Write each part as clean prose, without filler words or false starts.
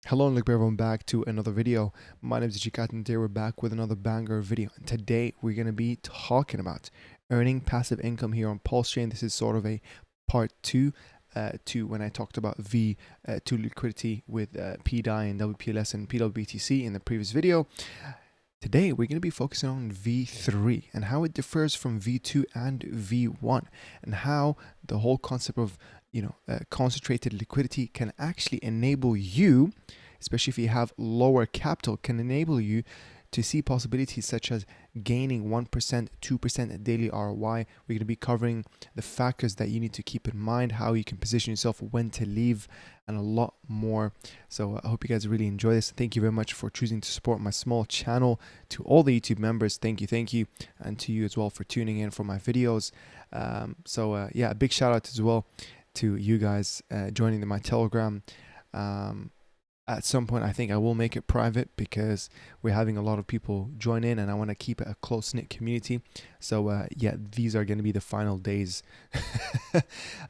Hello and welcome everyone back to another video. My name is Jikat and today we're back with another banger video. And today we're going to be talking about earning passive income here on PulseChain. This is sort of a part two to when I talked about V2 liquidity with PDAI and WPLS and pWBTC in the previous video. Today we're going to be focusing on V3 and how it differs from V2 and V1 and how the whole concept of concentrated liquidity can actually enable you, especially if you have lower capital, can enable you to see possibilities such as gaining 1%, 2% daily ROI. We're going to be covering the factors that you need to keep in mind, how you can position yourself, when to leave, and a lot more. So I hope you guys really enjoy this. Thank you very much for choosing to support my small channel. To all the YouTube members, thank you, and to you as well for tuning in for my videos. Yeah, a big shout out as well to you guys joining my Telegram. At some point I think I will make it private because we're having a lot of people join in and I want to keep it a close-knit community. So yeah, these are going to be the final days.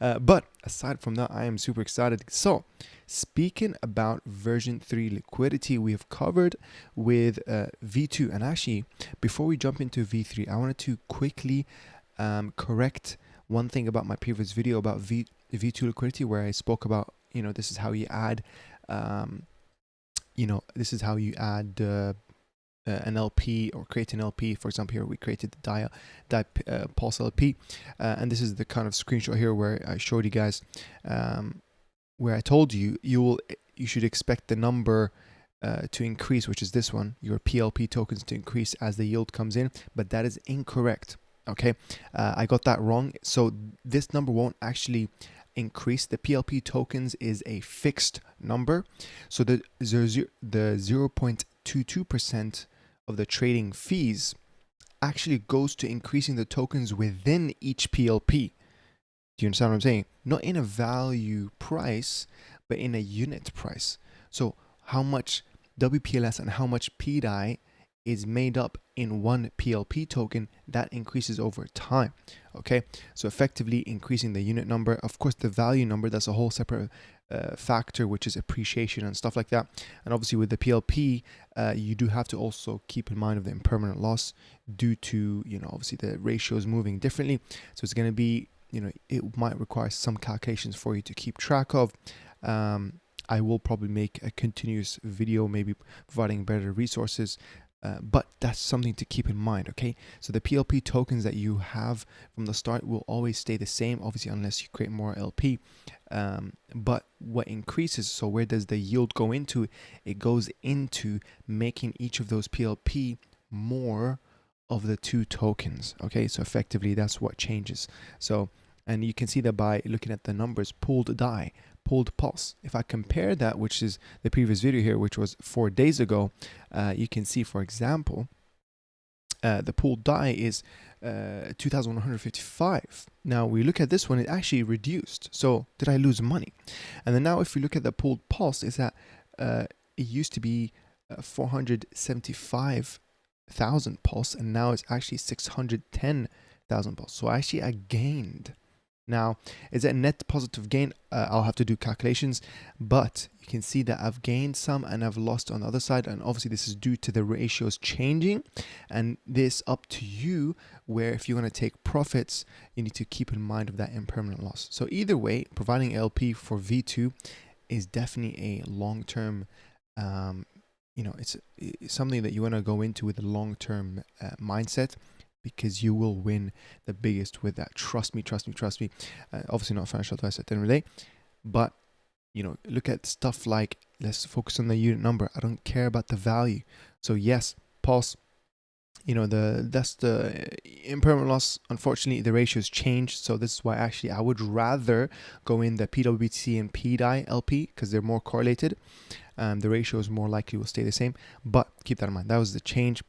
But aside from that, I am super excited. So speaking about version 3 liquidity, we have covered with V2. And actually, before we jump into V3, I wanted to quickly correct one thing about my previous video about V2 liquidity, where I spoke about, this is how you add this is how you add an LP or create an LP. For example, here we created the Pulse LP, and this is the kind of screenshot here where I showed you guys, where I told you you should expect the number to increase, which is this one, your PLP tokens to increase as the yield comes in, but that is incorrect. Okay, I got that wrong. So this number won't actually increase. The PLP tokens is a fixed number. So the 0.22% of the trading fees actually goes to increasing the tokens within each PLP. Do you understand what I'm saying? Not in a value price, but in a unit price. So how much WPLS and how much PDAI is made up in one PLP token, that increases over time. Okay, so effectively increasing the unit number. Of course, the value number, that's a whole separate factor, which is appreciation and stuff like that. And obviously with the PLP, you do have to also keep in mind of the impermanent loss due to, obviously the ratios moving differently. So it's going to be, it might require some calculations for you to keep track of. I will probably make a continuous video, maybe providing better resources. But that's something to keep in mind, okay? So the PLP tokens that you have from the start will always stay the same, obviously, unless you create more LP. But what increases, so where does the yield go into? It goes into making each of those PLP more of the two tokens, okay? So effectively, that's what changes. So, and you can see that by looking at the numbers, pooled DAI, pooled pulse. If I compare that, which is the previous video here, which was 4 days ago, you can see, for example, the pooled DAI is 2,155. Now we look at this one, it actually reduced. So did I lose money? And then now if we look at the pooled pulse, is that it used to be 475,000 pulse, and now it's actually 610,000 pulse. So actually I gained. Now, is it a net positive gain? I'll have to do calculations, but you can see that I've gained some and I've lost on the other side. And obviously this is due to the ratios changing, and this up to you, where if you want to take profits, you need to keep in mind of that impermanent loss. So either way, providing LP for V2 is definitely a long-term, it's something that you want to go into with a long-term mindset, because you will win the biggest with that. Trust me. Obviously not financial advice at the end of the day, but look at stuff like, let's focus on the unit number. I don't care about the value. So yes, Pulse, that's the impermanent loss. Unfortunately, the ratios changed. So this is why actually I would rather go in the pWBTC and PDAI LP, because they're more correlated. The ratios more likely will stay the same, but keep that in mind. That was the change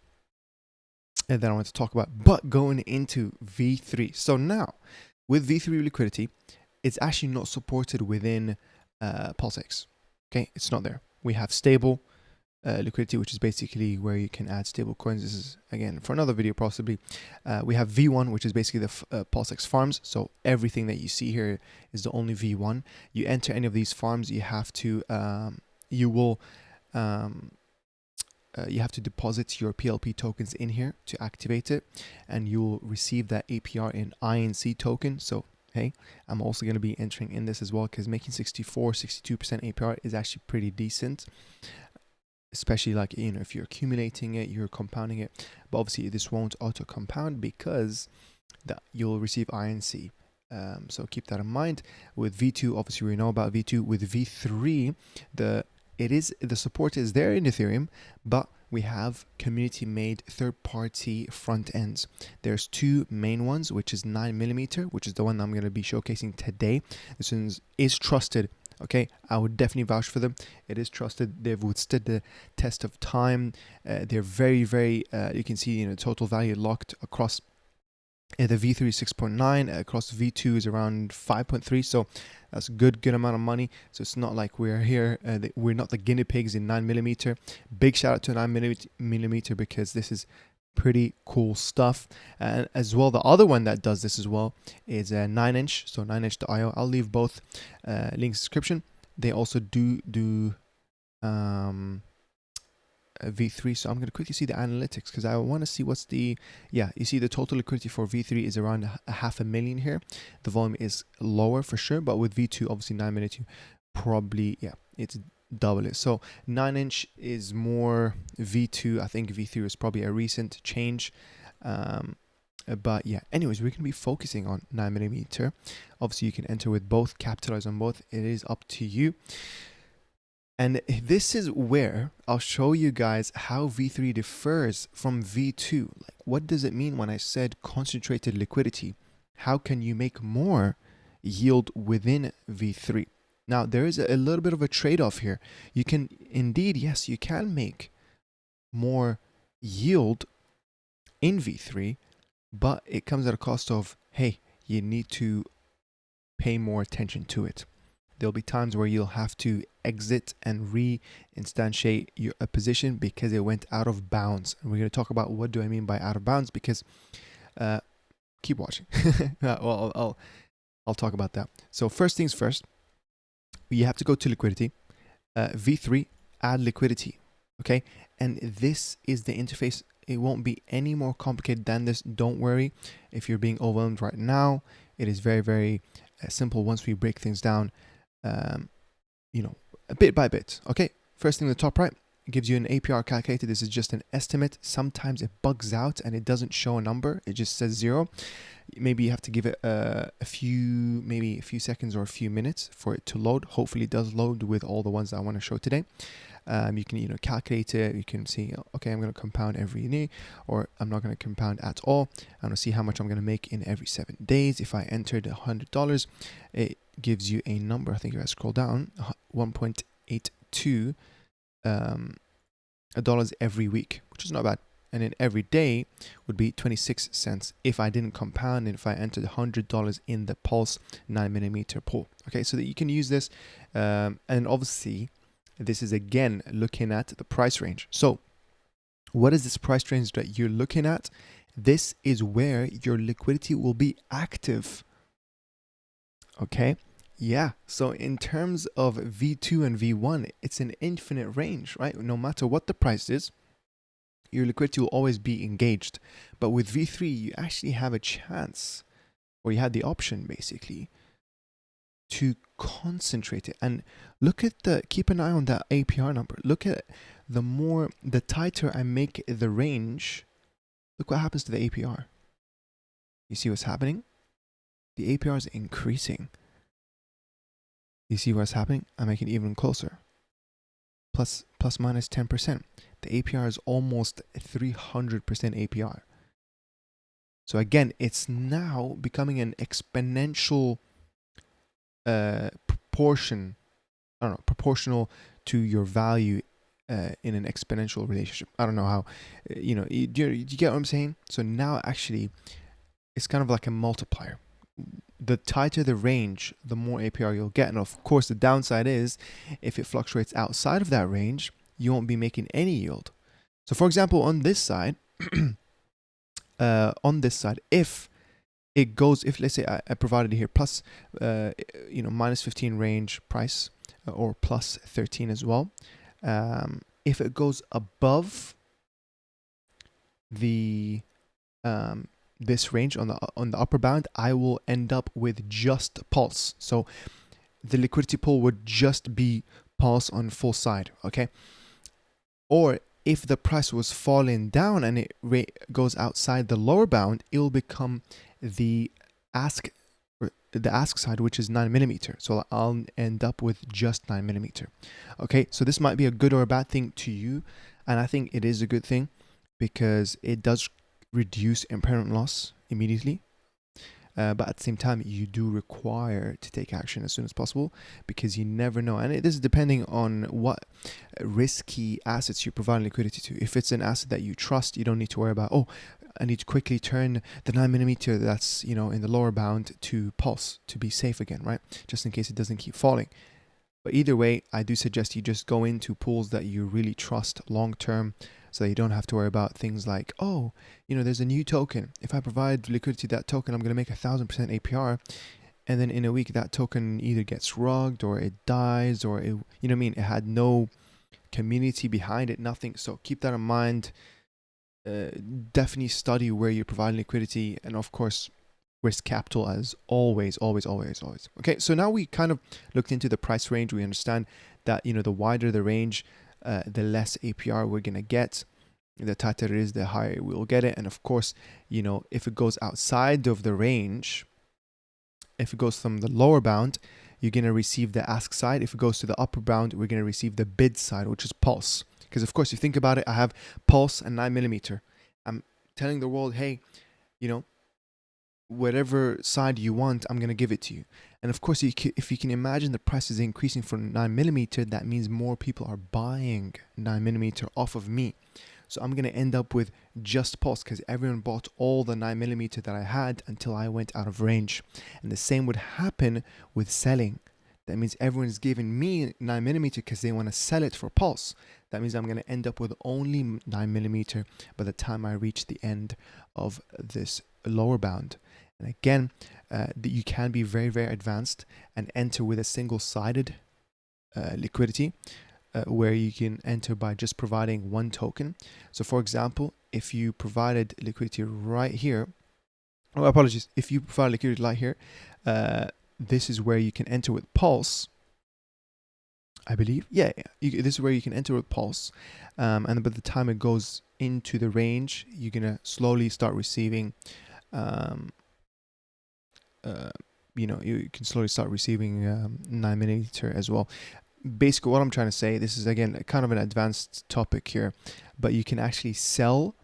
that I want to talk about. But going into V3, so now with V3 liquidity, it's actually not supported within PulseX. Okay, it's not there. We have stable liquidity, which is basically where you can add stable coins. This is again for another video possibly. We have V1, which is basically the PulseX farms. So everything that you see here is the only V1. You enter any of these farms, you have to you will you have to deposit your PLP tokens in here to activate it, and you'll receive that APR in INC token. So hey, I'm also going to be entering in this as well, because making 62% APR is actually pretty decent, especially like, you know, if you're accumulating it, you're compounding it. But obviously this won't auto compound because you'll receive INC. So keep that in mind. With V2, obviously we know about V2. With V3, the support is there in Ethereum, but we have community-made third-party front ends. There's two main ones, which is 9mm, which is the one I'm going to be showcasing today. This one is trusted. Okay, I would definitely vouch for them. It is trusted. They've withstood the test of time. They're very, very. You can see, you know, total value locked across. The V3 is 6.9, across the V2 is around 5.3, so that's a good amount of money. So it's not like we're here, we're not the guinea pigs in 9mm. Big shout out to 9mm because this is pretty cool stuff. And as well, the other one that does this as well is 9inch, so 9inch.io. I'll leave both links in the description. They also do V3, so I'm going to quickly see the analytics because I want to see what's the, yeah, you see the total liquidity for V3 is around 500,000 here. The volume is lower for sure, but with V2, obviously 9mm, probably, yeah, it's double it. So 9inch is more V2. I think V3 is probably a recent change. But yeah, anyways, we're going to be focusing on 9mm. Obviously, you can enter with both, capitalize on both. It is up to you. And this is where I'll show you guys how V3 differs from V2. Like, what does it mean when I said concentrated liquidity? How can you make more yield within V3? Now, there is a little bit of a trade-off here. You can indeed, yes, you can make more yield in V3, but it comes at a cost of, hey, you need to pay more attention to it. There'll be times where you'll have to exit and re-instantiate a position because it went out of bounds. And we're going to talk about what do I mean by out of bounds, because keep watching. Well, I'll talk about that. So first things first, you have to go to liquidity. V3, add liquidity. Okay. And this is the interface. It won't be any more complicated than this. Don't worry if you're being overwhelmed right now. It is very, very simple once we break things down. You know, bit by bit. Okay, first thing in the top right, it gives you an APR calculator. This is just an estimate. Sometimes it bugs out and it doesn't show a number. It just says 0. Maybe you have to give it maybe a few seconds or a few minutes for it to load. Hopefully it does load with all the ones that I want to show today. You can, you know, calculate it. You can see, okay, I'm going to compound every day, or I'm not going to compound at all. I'm going to see how much I'm going to make in every 7 days. If I entered $100, it gives you a number. I think if I scroll down, 1.82 dollars every week, which is not bad. And then every day would be 26 cents if I didn't compound and if I entered $100 in the Pulse 9mm pool. Okay, so that you can use this. And obviously, this is again looking at the price range. So what is this price range that you're looking at? This is where your liquidity will be active. Okay. Yeah. So in terms of V2 and V1, it's an infinite range, right? No matter what the price is, your liquidity will always be engaged. But with V3, you actually have a chance, or you have the option basically, to concentrate it. And look at keep an eye on that APR number. Look at the tighter I make the range, look what happens to the APR. You see what's happening? The APR is increasing. You see what's happening? I make it even closer. Plus minus 10%. The APR is almost 300% APR. So again, it's now becoming an exponential proportional to your value in an exponential relationship. I don't know how, do you get what I'm saying? So now actually, it's kind of like a multiplier. The tighter the range, the more APR you'll get. And of course, the downside is if it fluctuates outside of that range, you won't be making any yield. So for example, on this side, if it goes, if let's say I provided here plus, minus 15 range price, or plus 13 as well. If it goes above the this range on the upper bound, I will end up with just Pulse. So the liquidity pool would just be Pulse on full side, okay? Or if the price was falling down and it goes outside the lower bound, it will become the ask side, which is 9mm. So I'll end up with just 9mm. Okay, so this might be a good or a bad thing to you, and I think it is a good thing because it does reduce impairment loss immediately. But at the same time, you do require to take action as soon as possible because you never know. And this is depending on what risky assets you're providing liquidity to. If it's an asset that you trust, you don't need to worry about, oh, I need to quickly turn the 9mm that's, you know, in the lower bound to Pulse to be safe again, right? Just in case it doesn't keep falling. But either way, I do suggest you just go into pools that you really trust long term, so that you don't have to worry about things like, oh, you know, there's a new token. If I provide liquidity to that token, I'm going to make 1,000% APR. And then in a week, that token either gets rugged or it dies, or it, you know what I mean? It had no community behind it, nothing. So keep that in mind. Definitely study where you're providing liquidity, and of course, risk capital as always. Okay, so now we kind of looked into the price range. We understand that, you know, the wider the range, the less APR we're gonna get. The tighter it is, the higher we'll get it. And of course, you know, if it goes outside of the range, if it goes from the lower bound, you're gonna receive the ask side. If it goes to the upper bound, we're gonna receive the bid side, which is Pulse. Because of course, you think about it, I have Pulse and 9mm. I'm telling the world, hey, you know, whatever side you want, I'm going to give it to you. And of course, if you can imagine the price is increasing for 9mm, that means more people are buying 9mm off of me. So I'm going to end up with just Pulse because everyone bought all the 9mm that I had until I went out of range. And the same would happen with selling. That means everyone's giving me 9mm because they want to sell it for Pulse. That means I'm going to end up with only 9mm by the time I reach the end of this lower bound. And again, you can be very, very advanced and enter with a single-sided liquidity where you can enter by just providing one token. So for example, if you provided liquidity right here, oh, apologies, if you provide liquidity right here, this is where you can enter with Pulse, I believe. Yeah, this is where you can enter with Pulse. And by the time it goes into the range, you're going to slowly start receiving, you know, you can slowly start receiving 9mm as well. Basically, what I'm trying to say, this is again kind of an advanced topic here, but you can actually sell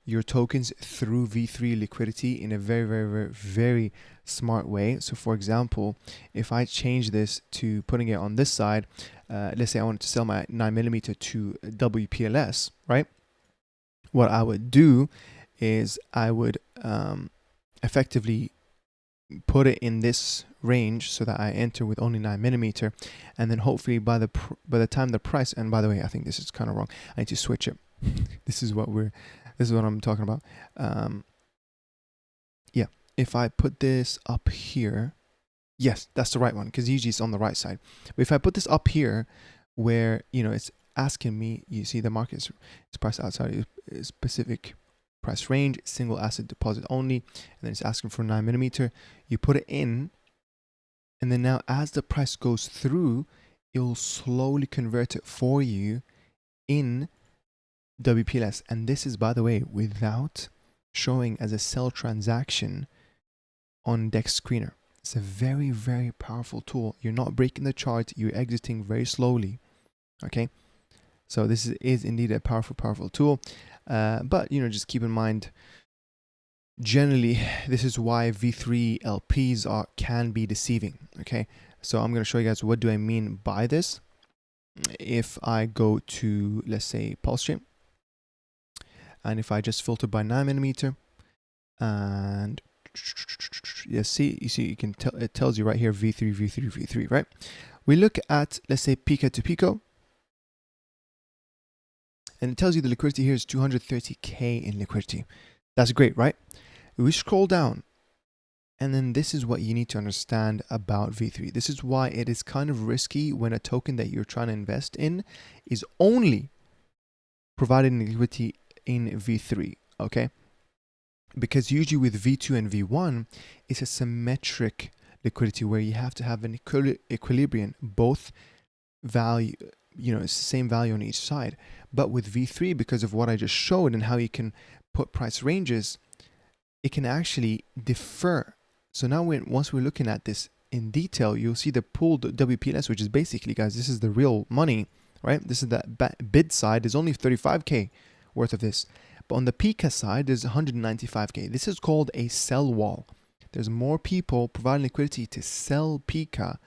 your tokens through V3 liquidity in a very, very, very, very smart way. So for example, if I change this to putting it on this side, let's say I wanted to sell my 9mm to WPLS, right? What I would do is I would effectively put it in this range so that I enter with only 9mm, and then hopefully by the time the price, and by the way, I think this is kind of wrong, I need to switch it. This is what I'm talking about. Yeah, if I put this up here, yes, that's the right one, because usually it's on the right side. But if I put this up here where, you know, it's asking me, you see the market is priced outside a specific price range, single asset deposit only, and then it's asking for 9mm. You put it in, and then now as the price goes through, it will slowly convert it for you in WPLS. And this is, by the way, without showing as a sell transaction on Dex Screener. It's a very, very powerful tool. You're not breaking the chart, you're exiting very slowly. Okay, so this is indeed a powerful tool. But you know, just keep in mind, generally this is why V3 LPs can be deceiving. Okay, so I'm going to show you guys what do I mean by this. If I go to, let's say, PulseChain, and if I just filter by 9mm, and you can tell, it tells you right here V3, right? We look at, let's say, Pico to Pico, and it tells you the liquidity here is 230K in liquidity. That's great, right? We scroll down And then this is what you need to understand about V3. This is why it is kind of risky when a token that you're trying to invest in is only providing liquidity in V3, okay? Because usually with V2 and V1, it's a symmetric liquidity where you have to have an equilibrium, both value, it's the same value on each side. But with V3, because of what I just showed and how you can put price ranges, it can actually differ. So now once we're looking at this in detail, you'll see the pooled WPLS, which is basically, guys, this is the real money, right? This is the bid side. There's only 35K worth of this. But on the Pika side, there's 195K. This is called a sell wall. There's more people providing liquidity to sell Pika.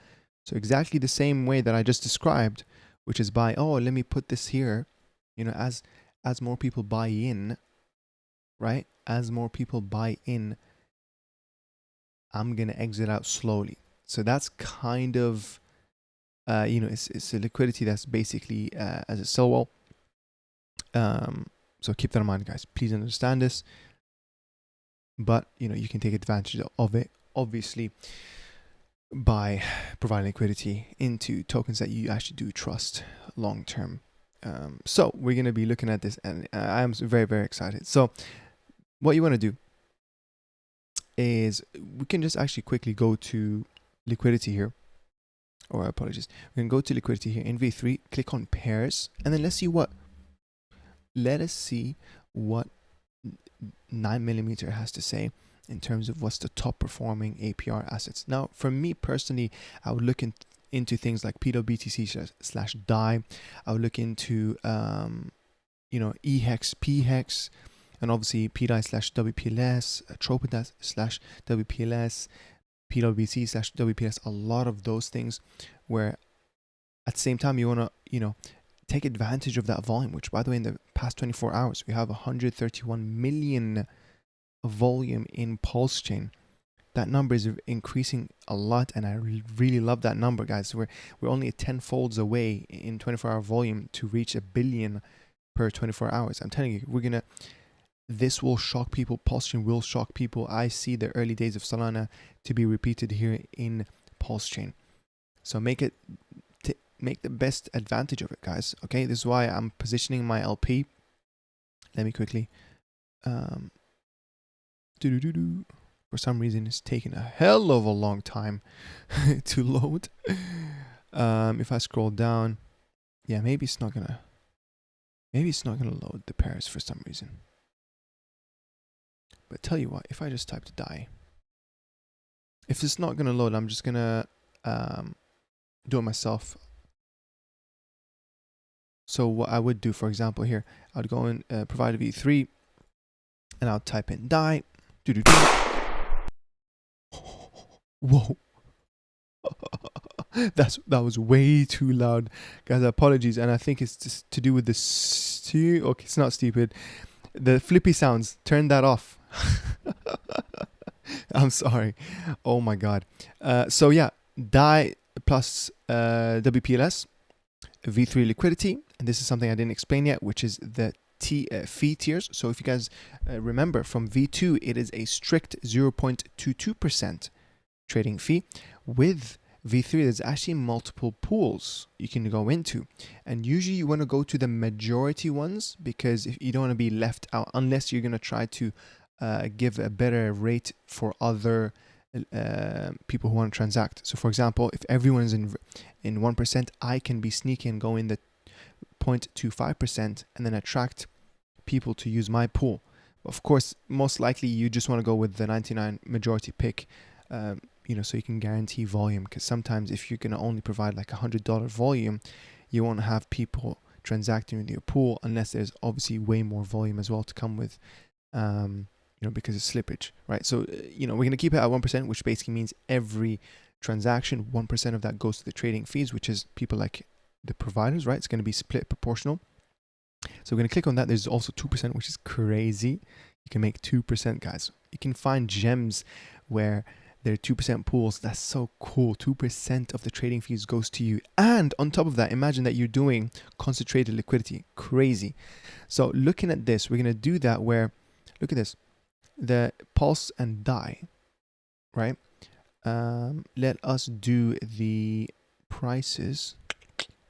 So exactly the same way that I just described, which is by, oh, let me put this here, as more people buy in, right? As more people buy in, I'm going to exit out slowly. So that's kind of, it's a liquidity that's basically as a sell wall. So keep that in mind, guys. Please understand this. But, you can take advantage of it, obviously, by providing liquidity into tokens that you actually do trust long term. So we're going to be looking at this, and I'm very, very excited. So what you want to do is we can just actually quickly go to liquidity here. Or apologies. We can go to liquidity here in V3, click on pairs, and then let us see what 9mm has to say in terms of what's the top performing APR assets. Now, for me personally, I would look into things like pWBTC slash DAI. I would look into, EHEX, PHEX, and obviously PDAI slash WPLS, Atropa slash WPLS, pWBTC slash WPLS, a lot of those things where at the same time you want to, take advantage of that volume, which by the way, in the past 24 hours, we have 131 million volume in PulseChain. That number is increasing a lot, and I really love that number, guys. We're only 10 folds away in 24-hour volume to reach 1 billion per 24 hours. I'm telling you, this will shock people. PulseChain will shock people. I see the early days of Solana to be repeated here in PulseChain. So make the best advantage of it, guys. Okay, this is why I'm positioning my LP. Let me quickly. For some reason, it's taking a hell of a long time to load. If I scroll down, yeah, maybe it's not gonna load the pairs for some reason. But tell you what, if I just type to DAI, if it's not gonna load, I'm just gonna do it myself. So what I would do, for example, here, I'd go and provide a V3, and I'll type in DAI. Whoa. That was way too loud, guys. Apologies, and I think it's just to do with this. Okay, it's not stupid. The flippy sounds. Turn that off. I'm sorry. Oh my god. So yeah, DAI plus WPLS, V3 liquidity, and this is something I didn't explain yet, which is the fee tiers. So if you guys remember, from V2, it is a strict 0.22% trading fee. With V3, there's actually multiple pools you can go into, and usually you want to go to the majority ones, because if you don't want to be left out, unless you're going to try to give a better rate for other people who want to transact. So for example, if everyone is in 1%, I can be sneaky and go in the 0.25% and then attract people to use my pool. Of course, most likely you just want to go with the 99 majority pick, so you can guarantee volume, because sometimes if you're going to only provide like $100 volume, you won't have people transacting with your pool unless there's obviously way more volume as well to come with, because of slippage, right? So, we're going to keep it at 1%, which basically means every transaction, 1% of that goes to the trading fees, which is people like the providers, right? It's going to be split proportional. So we're going to click on that. There's also 2%, which is crazy. You can make 2%, guys. You can find gems where there are 2% pools. That's so cool. 2% of the trading fees goes to you. And on top of that, imagine that you're doing concentrated liquidity. Crazy. So looking at this, we're going to do that where, look at this, the Pulse and DAI. right? Let us do the prices,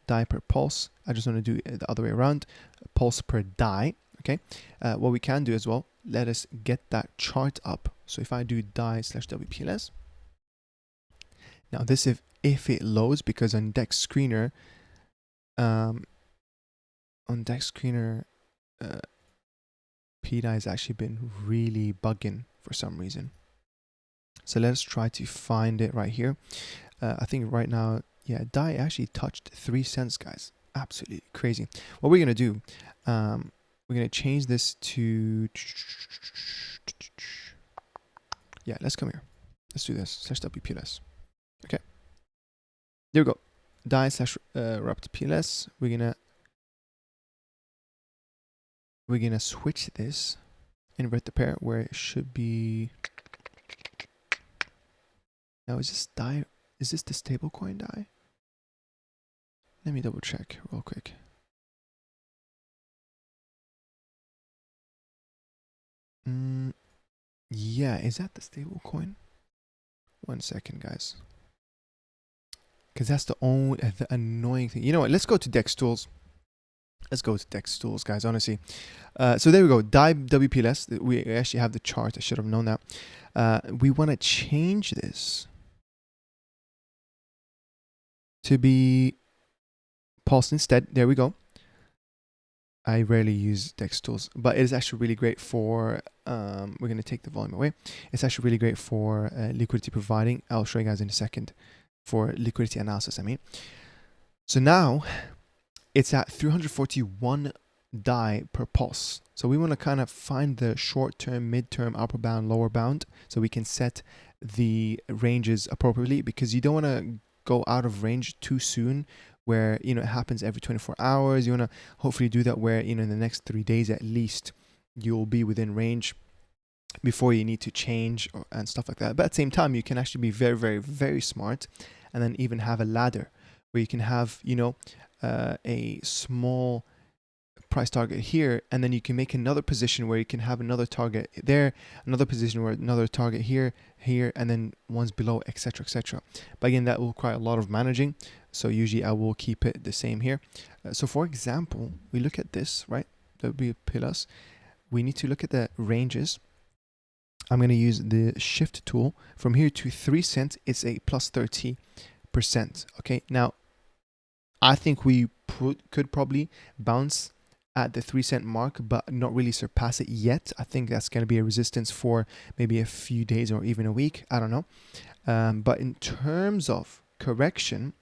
DAI per pulse. I just want to do it the other way around, pulse per DAI. Okay, what we can do as well, let us get that chart up. So if I do DAI/WPLS, now this if it loads, because on Dex Screener, on Dex Screener, PDAI has actually been really bugging for some reason. So let's try to find it right here. I think right now, yeah, DAI actually touched 3 cents, guys. Absolutely crazy. What we're gonna do, we're gonna change this to, yeah, let's come here. Let's do this, /WPLS. Okay, there we go. DAI/RUPT/PLS. We're gonna switch this, invert the pair where it should be. Now is this DAI? Is this the stablecoin DAI? Let me double check real quick. Yeah, is that the stablecoin? 1 second, guys. Because that's the only the annoying thing. You know what? Let's go to Dex Tools. Let's go to Dex Tools, guys. Honestly, so there we go. DAI WPLS. We actually have the chart. I should have known that. We want to change this to be Pulse instead. There we go. I rarely use Dex Tools, but it is actually really great for, we're going to take the volume away. It's actually really great for liquidity providing. I'll show you guys in a second for liquidity analysis, I mean. So now it's at 341 DAI per pulse. So we want to kind of find the short-term, mid-term, upper bound, lower bound, so we can set the ranges appropriately, because you don't want to go out of range too soon, where, you know, it happens every 24 hours. You want to hopefully do that where, you know, in the next 3 days at least, you'll be within range before you need to change and stuff like that. But at the same time, you can actually be very, very, very smart, and then even have a ladder where you can have, you know, a small price target here, and then you can make another position where you can have another target there, another position where another target here, and then ones below, etc., etc. But again, that will require a lot of managing, so usually I will keep it the same here. So for example, we look at this, right? That would be a plus. We need to look at the ranges. I'm going to use the shift tool. From here to 3 cents, it's a plus 30%. Okay, now I think we could probably bounce at the 3 cent mark, but not really surpass it yet. I think that's going to be a resistance for maybe a few days or even a week. I don't know. But in terms of correction,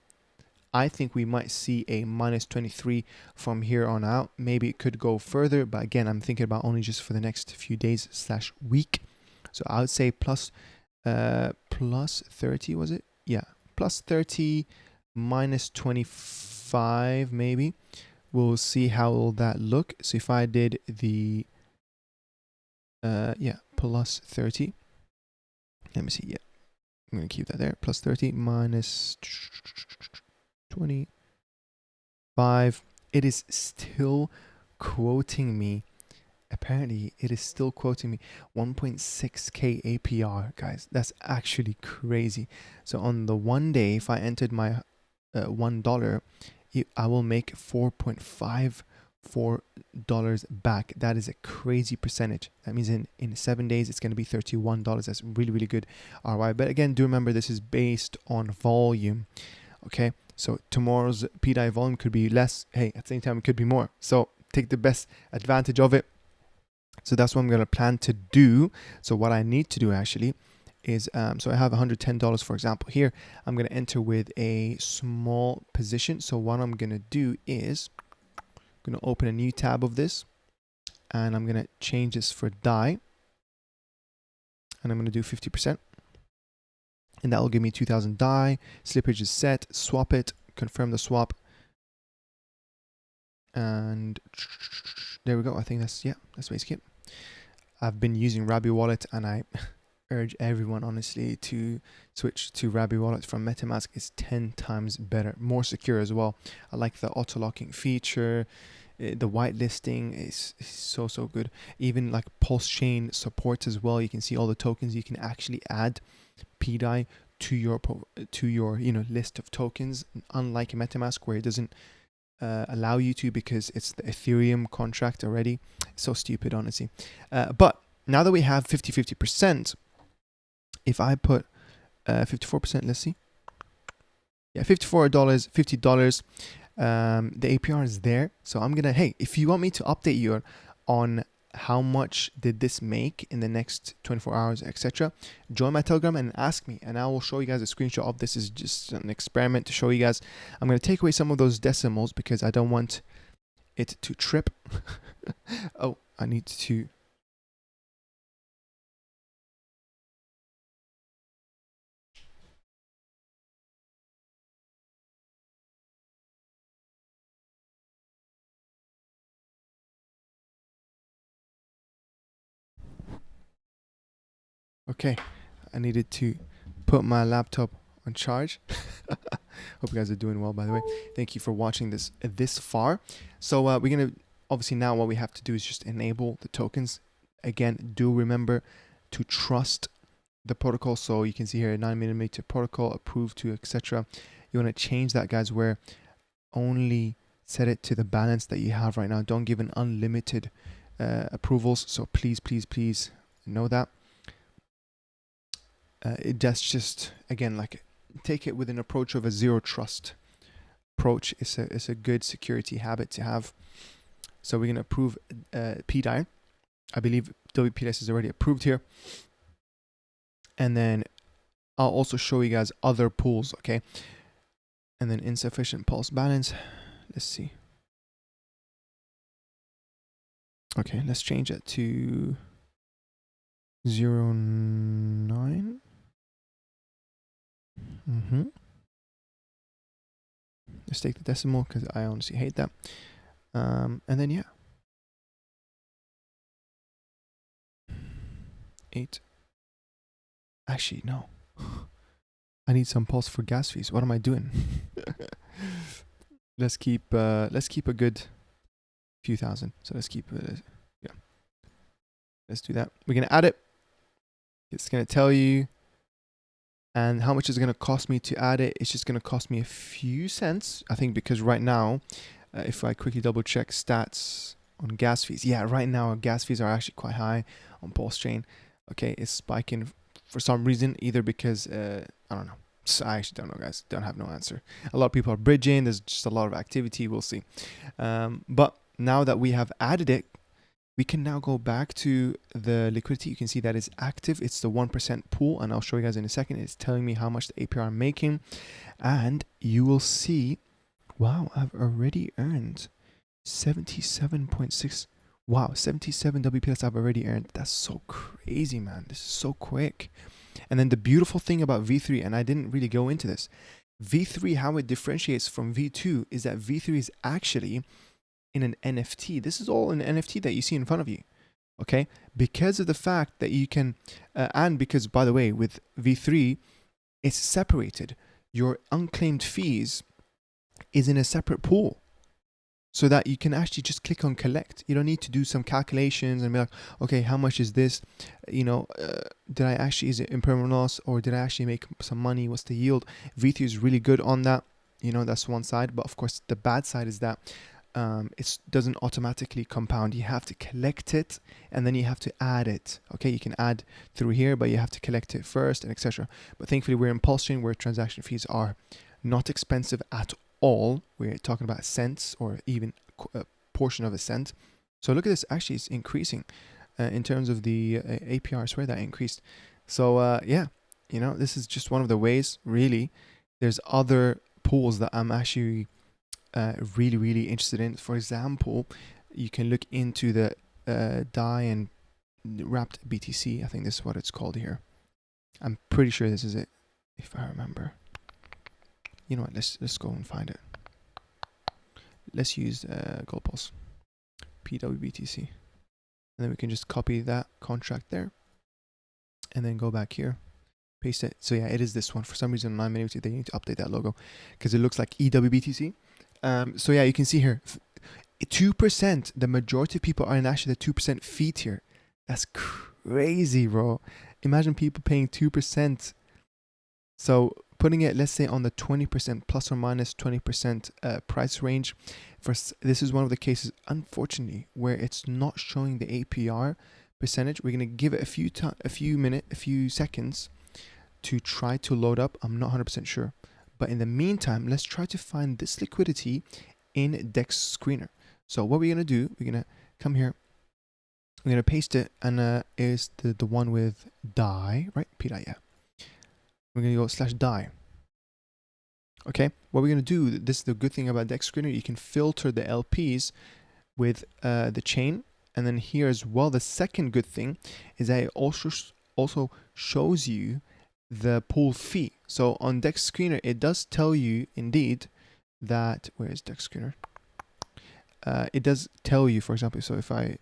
I think we might see a minus 23 from here on out. Maybe it could go further, but again, I'm thinking about only just for the next few days / week. So I would say plus 30, was it? Yeah, plus 30, minus 25 maybe. We'll see how will that look. So if I did the yeah, plus 30, let me see. Yeah, I'm gonna keep that there. Plus 30 minus 25. It is still quoting me. Apparently it is still quoting me 1.6k APR, guys. That's actually crazy. So on the 1 day, if I entered my $1, I will make $4.54 back. That is a crazy percentage. That means in 7 days, it's going to be $31. That's really, really good ROI. But again, do remember this is based on volume. Okay, so tomorrow's PDAI volume could be less. Hey, at the same time, it could be more. So take the best advantage of it. So that's what I'm going to plan to do. So what I need to do actually is, so I have $110, for example, here. I'm going to enter with a small position. So what I'm going to do is I'm going to open a new tab of this, and I'm going to change this for DAI, and I'm going to do 50%, and that will give me 2000 DAI. Slippage is set. Swap it, confirm the swap, and there we go. I think that's, yeah, that's basically it. I've been using Rabi Wallet, and I urge everyone, honestly, to switch to Rabi Wallet from MetaMask. It's 10 times better, more secure as well. I like the auto locking feature. The whitelisting is so good. Even like PulseChain supports as well. You can see all the tokens you can actually add. PDAI to your list of tokens, unlike MetaMask where it doesn't allow you to because it's the Ethereum contract already. So stupid, honestly. But now that we have 50-50%, if I put 54%, let's see. Yeah, $54, $50. The APR is there. So I'm gonna, hey, if you want me to update you on how much did this make in the next 24 hours, etc., join my Telegram and ask me, and I will show you guys a screenshot of this. Is just an experiment to show you guys. I'm going to take away some of those decimals because I don't want it to trip. Oh, I need to. Okay, I needed to put my laptop on charge. Hope you guys are doing well, by the way. Thank you for watching this far. So we're gonna, obviously now what we have to do is just enable the tokens. Again, do remember to trust the protocol. So you can see here 9mm protocol approved to, etc. You want to change that, guys, where only set it to the balance that you have right now. Don't give an unlimited approvals. So please know that. That's just, again, like, take it with an approach of a zero trust approach. It's a good security habit to have. So we're going to approve PDAI. I believe pWBTC is already approved here. And then I'll also show you guys other pools, okay? And then insufficient pulse balance. Let's see. Okay, let's change it to 0.9. Let's take the decimal because I honestly hate that. And then yeah, 8. Actually, no. I need some pulse for gas fees. What am I doing? let's keep a good few thousand. So let's keep yeah. Let's do that. We're gonna add it. It's gonna tell you. And how much is it going to cost me to add it? It's just going to cost me a few cents, I think, because right now, if I quickly double check stats on gas fees, yeah, right now gas fees are actually quite high on PulseChain. Okay, it's spiking for some reason, either because, I don't know. So I actually don't know, guys. Don't have no answer. A lot of people are bridging. There's just a lot of activity. We'll see. But now that we have added it, we can now go back to the liquidity. You can see that it's active. It's the 1% pool, and I'll show you guys in a second. It's telling me how much the APR I'm making, and you will see, wow, I've already earned 77.6. Wow, 77 WPS I've already earned. That's so crazy, man. This is so quick. And then the beautiful thing about V3, and I didn't really go into this, V3, how it differentiates from V2 is that V3 is actually in an NFT. This is all an NFT that you see in front of you, okay? Because of the fact that you can, and because, by the way, with V3, it's separated. Your unclaimed fees is in a separate pool, so that you can actually just click on collect. You don't need to do some calculations and be like, okay, how much is this? Did I actually, is it impermanent loss, or did I actually make some money? What's the yield? V3 is really good on that. That's one side. But of course, the bad side is that it doesn't automatically compound. You have to collect it, and then you have to add it. Okay, you can add through here, but you have to collect it first, and etc. But thankfully, we're in PulseChain, where transaction fees are not expensive at all. We're talking about cents, or even a portion of a cent. So look at this. Actually, it's increasing in terms of the APR. I swear that increased. So yeah, this is just one of the ways. Really, there's other pools that I'm actually really interested in. For example, you can look into the DAI and wrapped BTC. I think this is what it's called here. I'm pretty sure this is it, if I remember. You know what? Let's go and find it. Let's use Gold Pulse, pWBTC, and then we can just copy that contract there, and then go back here, paste it. So yeah, it is this one. For some reason, 9mm, they need to update that logo because it looks like EWBTC. So yeah, you can see here, 2%. The majority of people are in actually the 2% fee tier. That's crazy, bro. Imagine people paying 2% So putting it, let's say, on the 20% plus or minus 20% price range, this is one of the cases, unfortunately, where it's not showing the APR percentage. We're gonna give it a few seconds to try to load up. I'm not 100% sure, but in the meantime, let's try to find this liquidity in DEX Screener. So what we're gonna do, we're gonna come here. We're gonna paste it, and is the one with DAI, right? PDAI, yeah. We're gonna go /DAI. Okay, what we're gonna do, this is the good thing about DEX Screener, you can filter the LPs with the chain, and then here as well, the second good thing is that it also shows you the pool fee. So on DEX Screener, it does tell you indeed that, where is DEX Screener? It does tell you, for example, so if I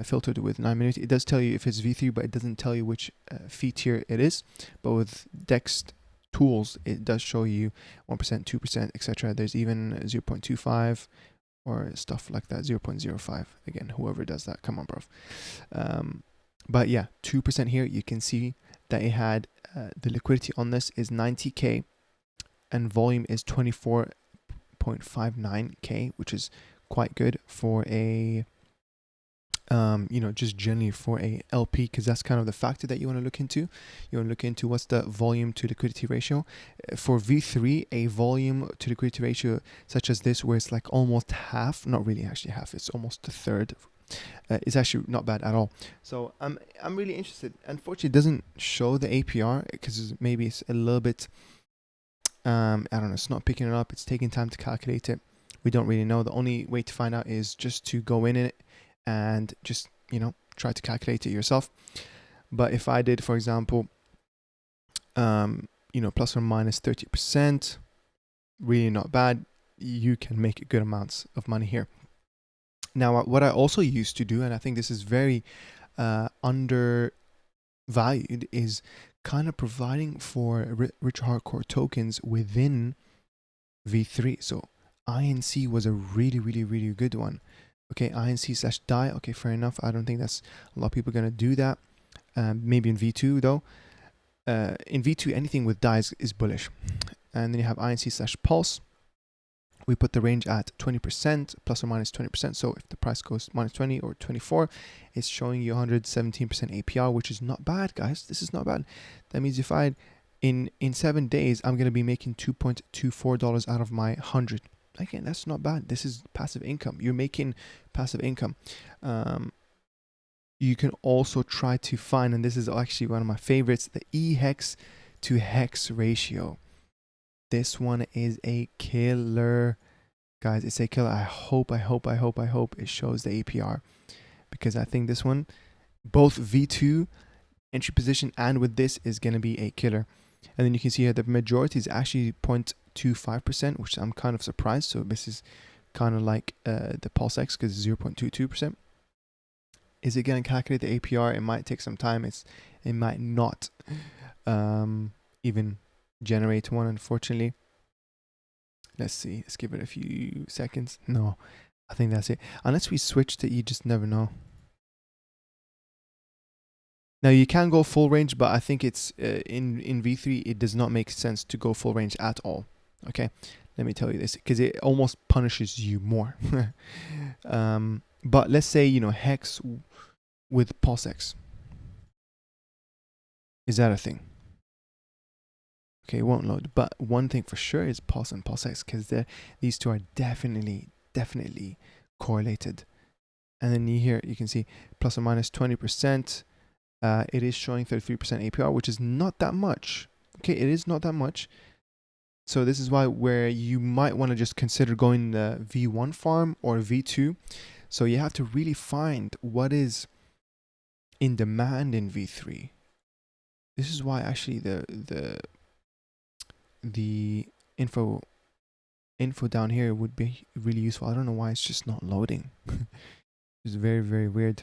filtered with 9 minutes, it does tell you if it's V3, but it doesn't tell you which fee tier it is. But with DEX tools, it does show you 1%, 2%, etc. There's even 0.25 or stuff like that, 0.05. Again, whoever does that, come on, bro. But yeah, 2% here. You can see that it had the liquidity on this is 90K, and volume is 24.59K, which is quite good for a just generally for a LP, because that's kind of the factor that you want to look into. You want to look into what's the volume to liquidity ratio. For V3, a volume to liquidity ratio such as this, where it's like almost half, not really actually half, it's almost a third, is actually not bad at all. So I'm really interested. Unfortunately, it doesn't show the APR because maybe it's a little bit, I don't know, it's not picking it up. It's taking time to calculate it. We don't really know. The only way to find out is just to go in it and just, try to calculate it yourself. But if I did, for example, plus or minus 30%, really not bad. You can make good amounts of money here. Now, what I also used to do, and I think this is very undervalued, is kind of providing for rich hardcore tokens within V3. So INC was a really, really, really good one. Okay, INC/DAI. Okay, fair enough. I don't think that's a lot of people are going to do that. Maybe in V2 though. In V2, anything with DAI is bullish. And then you have INC/Pulse. We put the range at 20%, plus or minus 20%. So if the price goes minus 20 or 24, it's showing you 117% APR, which is not bad, guys. This is not bad. That means if in 7 days, I'm going to be making $2.24 out of my 100. Again, that's not bad. This is passive income. You're making passive income. You can also try to find, and this is actually one of my favorites, the E-hex to hex ratio. This one is a killer, guys. It's a killer. I hope it shows the APR, because I think this one, both V2 entry position and with this, is going to be a killer. And then you can see here the majority is actually 0.25%, which I'm kind of surprised. So this is kind of like the PulseX, because it's 0.22%. Is it going to calculate the APR? It might take some time. It might not even generate one, unfortunately. Let's see. Let's give it a few seconds. No, I think that's it. Unless we switched it, you just never know. Now you can go full range, but I think it's in V3 it does not make sense to go full range at all. Okay, let me tell you this, because it almost punishes you more. But let's say hex with PulseX. Is that a thing? Okay, it won't load. But one thing for sure is Pulse and PulseX, because these two are definitely correlated. And then you can see plus or minus 20%. It is showing 33% APR, which is not that much. Okay, it is not that much. So this is where you might want to just consider going the V1 farm or V2. So you have to really find what is in demand in V3. This is why actually the info down here would be really useful. I don't know why it's just not loading. It's very, very weird.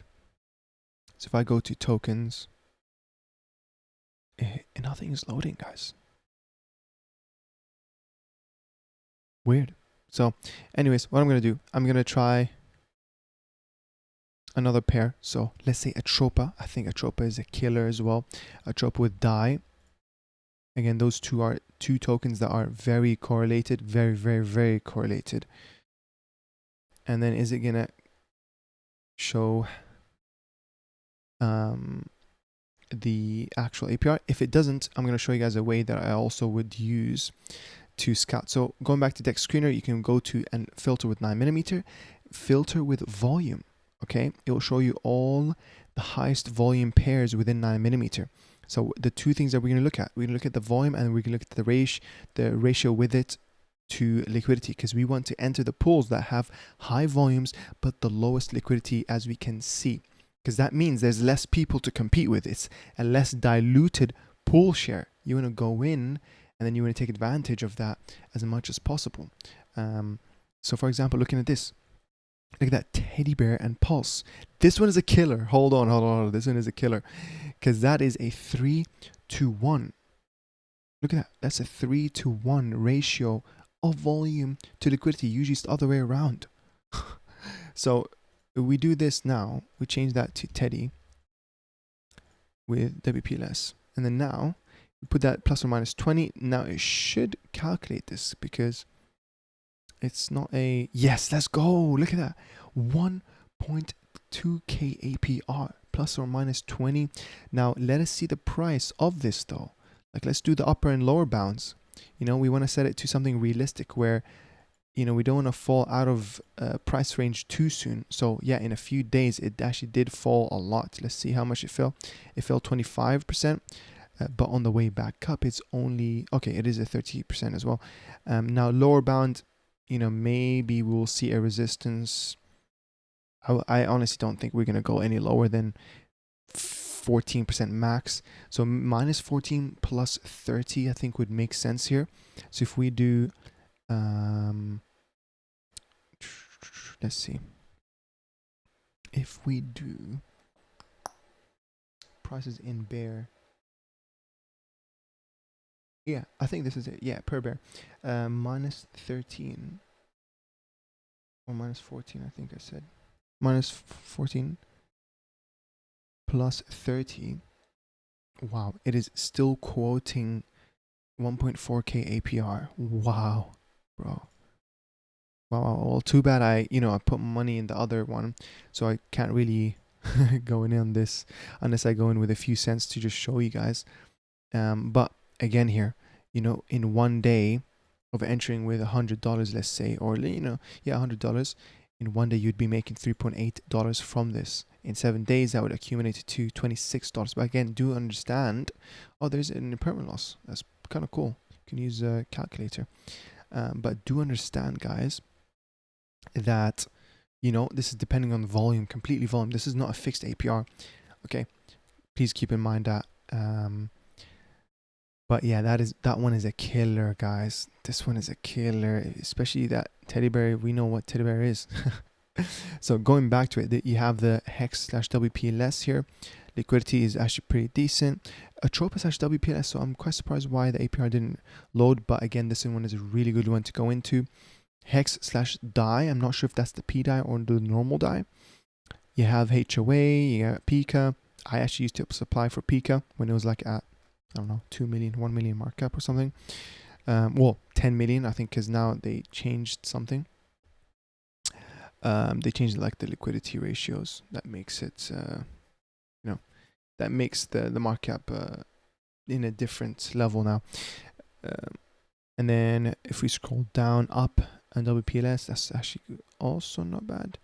So if I go to tokens, nothing is loading, guys. Weird. So anyways, what I'm going to do, I'm going to try another pair. So let's say Atropa. I think Atropa is a killer as well. Atropa with DAI. Again, those two are two tokens that are very correlated, very, very, very correlated. And then is it gonna show the actual APR? If it doesn't, I'm gonna show you guys a way that I also would use to scout. So going back to Dex Screener, you can go to and filter with 9mm, filter with volume. Okay, it will show you all the highest volume pairs within 9mm. So the two things that we're going to look at, we're going to look at the volume and we're going to look at the ratio with it to liquidity, because we want to enter the pools that have high volumes but the lowest liquidity, as we can see, because that means there's less people to compete with. It's a less diluted pool share. You want to go in and then you want to take advantage of that as much as possible. So for example, looking at this, look at that teddy bear and Pulse. This one is a killer. Hold on. This one is a killer, because that is a 3-to-1. Look at that. That's a 3-to-1 ratio of volume to liquidity. Usually it's the other way around. So we do this now. We change that to Teddy with WPLS. And then now we put that plus or minus 20. Now it should calculate this, because it's not a... Yes, let's go. Look at that. 1.2k APR plus or minus 20. Now let us see the price of this though. Like, let's do the upper and lower bounds. You know, we want to set it to something realistic where, you know, we don't want to fall out of price range too soon. So yeah, in a few days, it actually did fall a lot. Let's see how much it fell. It fell 25%, but on the way back up, it's only, okay, it is a 30% as well. Now lower bound, you know, maybe we'll see a resistance. I honestly don't think we're going to go any lower than 14% max. So minus 14 plus 30 I think would make sense here. So if we do let's see, if we do prices in bear, yeah, I think this is it. Yeah, per bear, minus 13 or minus 14, I think I said minus 14 plus 30. Wow, it is still quoting 1.4k APR. Wow, bro. Wow. Well, too bad I put money in the other one, so I can't really go in on this unless I go in with a few cents to just show you guys. But again here, in one day of entering with $100, let's say, or $100, in one day you'd be making $3.8 from this. In 7 days, that would accumulate to $26. But again, do understand, there's an impairment loss. That's kind of cool. You can use a calculator. But do understand, guys, that this is depending on volume, completely volume. This is not a fixed APR. Okay, please keep in mind that. But yeah, that one is a killer, guys. This one is a killer, especially that teddy bear. We know what teddy bear is. So going back to it, you have the hex/WPLS here. Liquidity is actually pretty decent. Atropa/WPLS, so I'm quite surprised why the APR didn't load, but again, this one is a really good one to go into. Hex/DAI, I'm not sure if that's the PDAI or the normal DAI. You have HOA, you got Pika. I actually used to supply for Pika when it was like at, I don't know, 2 million, 1 million markup or something. Well, 10 million, I think, because now they changed something. They changed like the liquidity ratios. That makes it, that makes the markup in a different level now. And then if we scroll down up and WPLS, that's actually also not bad.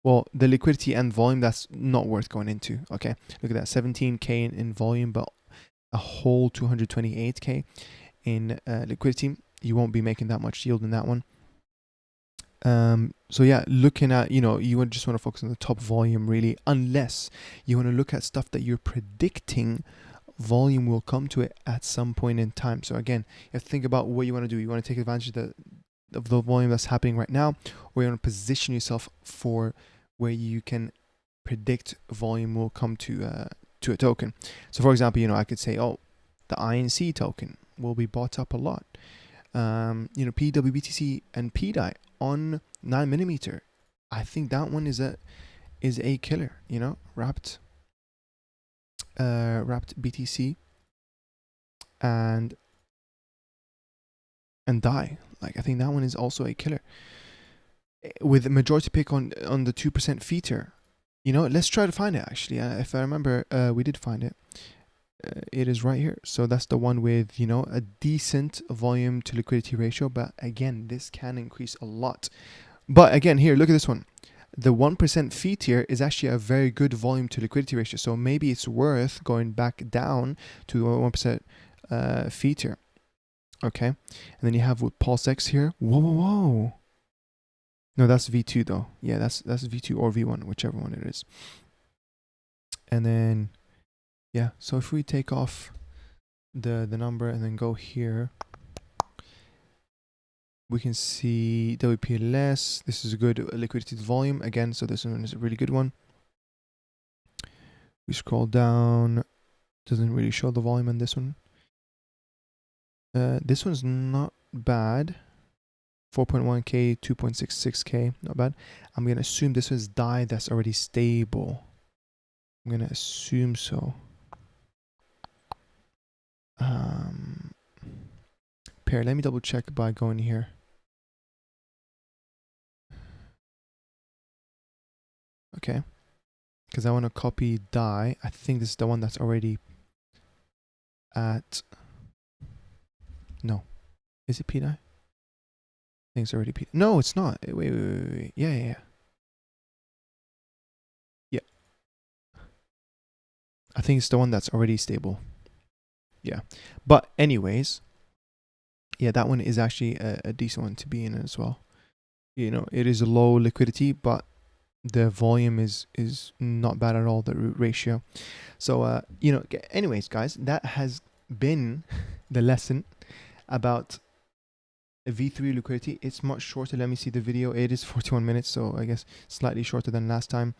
Well, the liquidity and volume, that's not worth going into. Okay, look at that, 17k in volume, but a whole 228k in liquidity. You won't be making that much yield in that one. So yeah, looking at, you would just want to focus on the top volume really, unless you want to look at stuff that you're predicting volume will come to it at some point in time. So again, you have to think about what you want to do. You want to take advantage of the volume that's happening right now, or you want to position yourself for where you can predict volume will come to a token. So for example, I could say, the INC token will be bought up a lot. pWBTC and PDAI on 9mm. I think that one is a killer. Wrapped BTC and and die. Like, I think that one is also a killer. With the majority pick on the 2% feature. You know, let's try to find it actually. If I remember, we did find it. It is right here. So that's the one with, you know, a decent volume to liquidity ratio. But again, this can increase a lot. But again, here, look at this one. The 1% fee tier is actually a very good volume to liquidity ratio. So maybe it's worth going back down to the 1% fee tier. Okay. And then you have with PulseX here. Whoa, whoa, whoa. No, that's V2 though. Yeah, that's V2 or V1, whichever one it is. And then, yeah, so if we take off the number and then go here, we can see WPLS. This is a good liquidity to volume again, so this one is a really good one. We scroll down, doesn't really show the volume on this one. This one's not bad. 4.1k, 2.66k, not bad. I'm gonna assume this is DAI that's already stable. I'm gonna assume so. Pair, let me double check by going here. Okay, because I want to copy DAI. I think this is the one that's already at. No, is it PDAI? I think it's already PDAI. No, it's not. Wait. Yeah. I think it's the one that's already stable. Yeah, but anyways, yeah, that one is actually a decent one to be in as well. You know, it is a low liquidity, but the volume is not bad at all, the ratio. So you know, anyways guys, that has been the lesson about V3 liquidity. It's much shorter. Let me see the video. It is 41 minutes, so I guess slightly shorter than last time.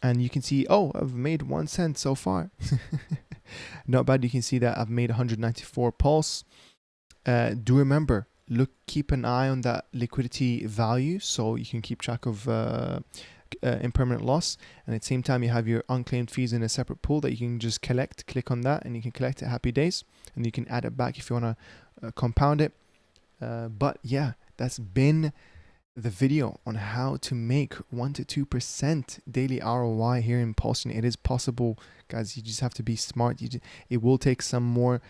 And you can see, oh, I've made 1 cent so far. Not bad. You can see that I've made 194 pulse. Do remember, keep an eye on that liquidity value so you can keep track of impermanent loss. And at the same time, you have your unclaimed fees in a separate pool that you can just collect. Click on that and you can collect it. Happy days. And you can add it back if you want to compound it. But yeah, that's been the video on how to make 1 to 2% daily ROI here in Pulsechain. It is possible, guys. You just have to be smart. It will take some more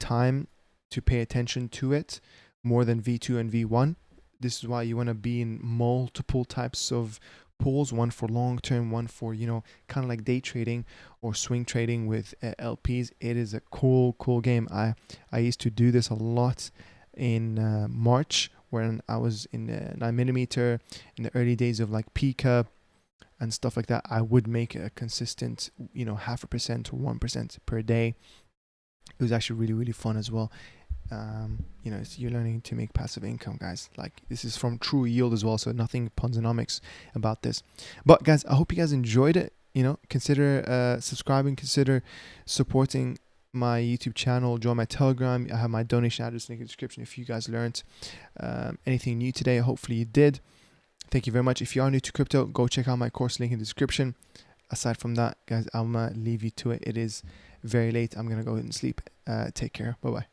time to pay attention to it, more than V2 and V1. This is why you want to be in multiple types of pools, one for long term, one for, you know, kind of like day trading or swing trading with LPs. It is a cool game. I used to do this a lot in March when I was in 9mm in the early days of like Pika and stuff like that. I would make a consistent, you know, 0.5% or 1% per day. It was actually really fun as well. You know, you're learning to make passive income, guys. Like, this is from true yield as well, so nothing Ponzonomics about this. But guys, I hope you guys enjoyed it. You know, consider subscribing, consider supporting my YouTube channel, join my Telegram. I have my donation address link in the description if you guys learned anything new today. Hopefully you did. Thank you very much. If you are new to crypto, go check out my course link in the description. Aside from that, guys, I'm gonna leave you to it. It is very late. I'm gonna go and sleep. Take care. Bye bye.